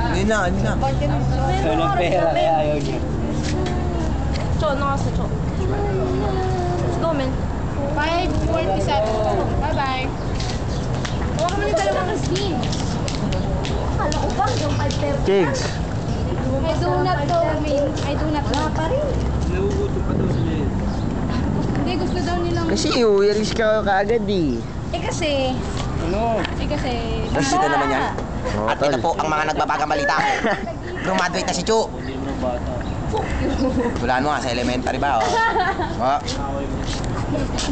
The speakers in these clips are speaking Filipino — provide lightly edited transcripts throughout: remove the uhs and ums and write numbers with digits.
Hindi na. Walang pera kaya ayaw niya. Cho, nakasa Cho. Let's go, man. 5:47. Bye-bye. Huwag ka man yung dalawang steam. Akala ko ba yung 5:30? Kigs. I do not go, man. I do not go. Pa rin. Nagugutom pa daw sila yun. Hindi, gusto daw nilang... Kasi uwiris ka kaagad eh. kasi... Ano? kasi... Kasi na naman yan. Oo, At ito po ang mga nagbabagang balita. Graduate na si Chu. Hindi mo ng bata. Walaan mo nga sa elementary ba? Oh.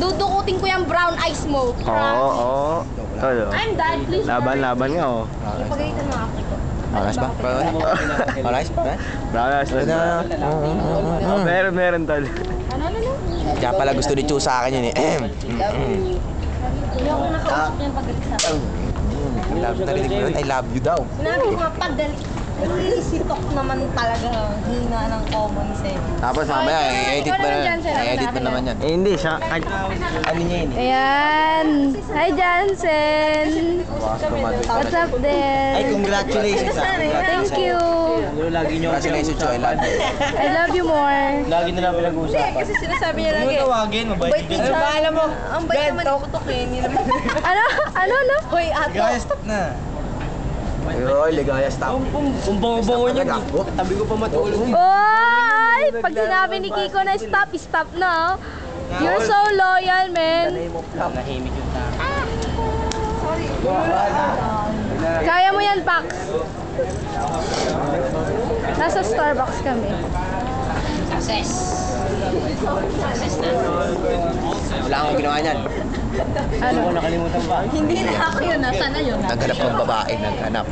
Dudukutin ko yung brown eyes mo. Oo. Tol. I'm done, please. Laban nga oh. Ipagalitan mo ako. Alas ba? Alas ba? Bragas na. Oh, meron tol. Ano? Kaya pala gusto ni Chu sa akin yun eh. Hindi ako nakausap yung pagalit sa akin. Narinig mo yun? I love you daw. Sinabi ko nga pagalit. Sitok naman talaga. Hina ng common sense. Tapos mamaya, i-edit mo na. I-edit mo naman yan. Eh hindi siya. Ano niya yun? Ayan. Hi, Jansen. What's up, Ay, there? congratulations ah. Thank you. Ano, lagi niyo ako Congratulations, Chu. I love you. I love you more. Lagi na lang pinag-uusapan. Kasi sinasabi niya lagi. Tawagin, mabait din Ano siya. ba alam mo? Ang bait naman ni Kutok eh. Hindi naman. Ano? Hoy, ato. Guys, stop na. Oy, ligaya stop. Kung bango-bango niya, Stop. tabi ko pa matulog. Oy! Pag sinabi ni Kiko na stop na. You're so loyal, man. Nahimik yung tao. Kaya mo yan, Pax. Nasa Starbucks kami. Wala akong ginawa niyan. Ano ko nakalimutan pa? Hindi na ako yun. Nasaan na yun? Naghanap ng babae, naghanap.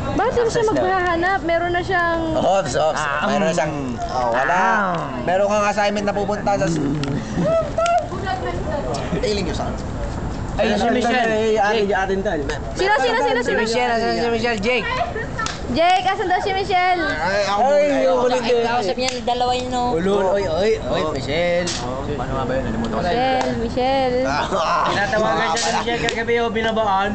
Bakit hindi siya maghahanap? Meron na siyang... Ops. Mayroon na siyang... wala. Meron kang assignment na pupunta sa... Tailing nyo saan? Ay, si Michelle. Jake, atin tal. Sino? Si Michelle, asan si Michelle? Jake. Jake, asan daw si Michelle? Ay, ako muna. Kausap niya yung dalawa yun, no? Oy, Michelle. Paano nga ba yun? Nalimutan ko. Michelle. Tinatawagan siya ni Michelle kagabi o binabaan.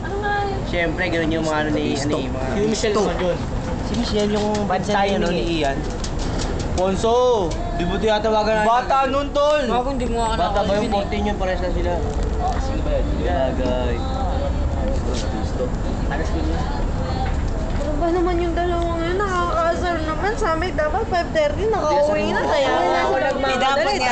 Ano nga yun? Siyempre, ganun yung mga ano ni mga... Si Michelle naman yun. Si Michelle yung bansayo ni Ian. Ponso! Di mo tinatawagan natin. Bata nun, tol! Ako hindi mo ako Bata ba yung 14 yun? Pares na sila. Sino ba yun? Gagay. Alas ko niya. Ano ba naman yung dalawa ngayon? Nakakaasar naman. Sa amin dapat 5:30 nakauwi na. Kaya ako nagmamadali.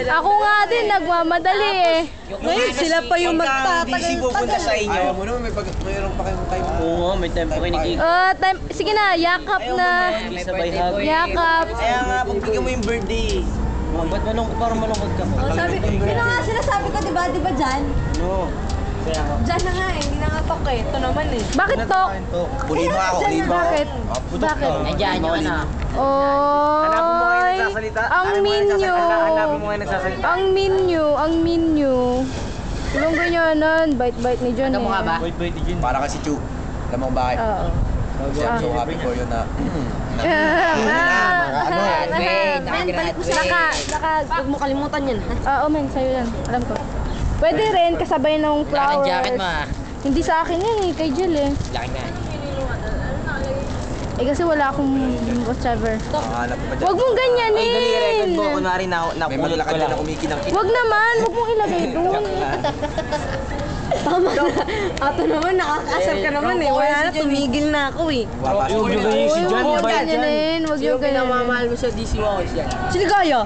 Ako nga din, nagmamadali eh. Ngayon sila pa yung magtatagal-tagal. Ayaw mo naman, mayroon pa kayong time. Oo nga, may time pa kayo nag-i... Sige na, yakap na. May sabay hug. Yakap. Kaya nga, pagbigyan mo yung birthday. Ba't malungkot? Parang malungkot ka. Sino nga sinasabi ko, di ba Jan? Ano? Kaya nga. Jan na nga eh. Hindi na nga tok eh. Ito naman eh. Bakit tok? Kunin mo ako, kunin mo. Bakit? Bakit? Nandiyan yung ano. Oy! Ang menu! Hanapin mo ngayon nagsasalita. Ang menu. Tulungan nyo nun, bite-bite ni John eh. Wait, din. Para kasi Chu. Alam mo kung bakit? Oo. Kasi I'm so happy for you na... Men, balik mo sa huwag mo kalimutan yan. Oo, men, sa'yo yan. Alam ko. Pwede rin, kasabay ng flowers. jacket mo ah. Hindi sa akin yan eh, kay Jill eh. Laki nga. Eh kasi wala akong whatever. Hanap mo pa dyan. Huwag mong ganyanin! Record mo, kunwari May napulot ko malalakad lang. na kumikinang Huwag naman, huwag mong ilagay doon. Tama na. Ato naman, nakakasar ka naman eh. Wala na, tumigil na ako eh. Wapas mo Yung si Huwag John, mong ba yan? ganyanin, huwag yung ganyanin. mo sa DC Walls yan. Sino kaya?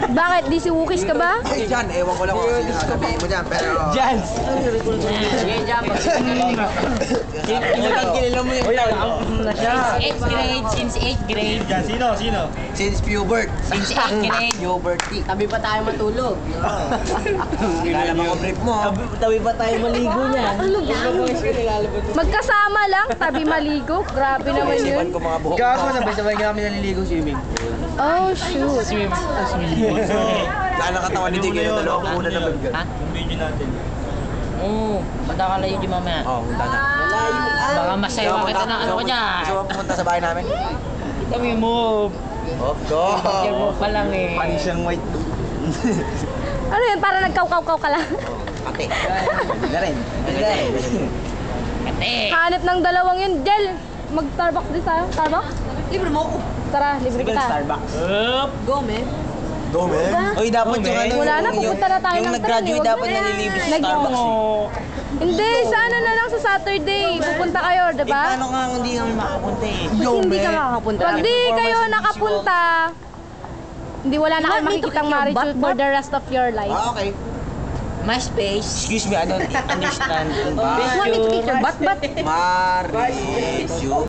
Bakit? Di si Wukis ka ba? Ay, Jan, ewan ko lang kung ano sasabihin mo dyan, pero... Jans! Sige, Jan. Kilala mo yun. Na siya. 8th grade, since 8th grade. Sino? Since Pubert. Since 8th grade. Pubert. Tabi pa tayo matulog. Kilala mo ko brief mo. Tabi pa tayo maligo niya. Magkasama lang, tabi maligo. Grabe naman Isipan yun. ko mga buhok Gago, mo. sabay-sabay kami naliligo swimming. Oh, shoot. Saan ang katawan ni Jake? Yung dalawa ko muna na bag. Yung video natin. Oo, punta ka layo di mamaya. Oo, punta na. Baka masayawa kita na ano ko dyan. Gusto mo pumunta sa bahay namin? Kami move. Of course. Kaya mo pa lang eh. Panis siyang white. Ano yun? Para nagkaw-kaw-kaw ka lang. Ate. Pwede na rin. Pwede na rin. Hanip ng dalawang yun, Jel. Mag-Starbucks din tayo. Starbucks? Libre mo ako. Tara, libre Sige, kita. Starbucks. Go, men. Go, man. Uy, dapat yung ano. Wala na, pupunta na tayo yung ng nag-graduate training, dapat wag na. nalilibre sa Nag- Starbucks eh. Hindi, sa ano na lang sa Saturday. Pupunta kayo, Eh, diba? paano nga kung hindi kami makapunta eh? Hindi ka makakapunta. Pag di kayo nakapunta, hindi wala na kayo makikitang Marichu for the rest of your life. Okay. MySpace. Excuse me, I don't understand. Want me to kick your butt? Marichu.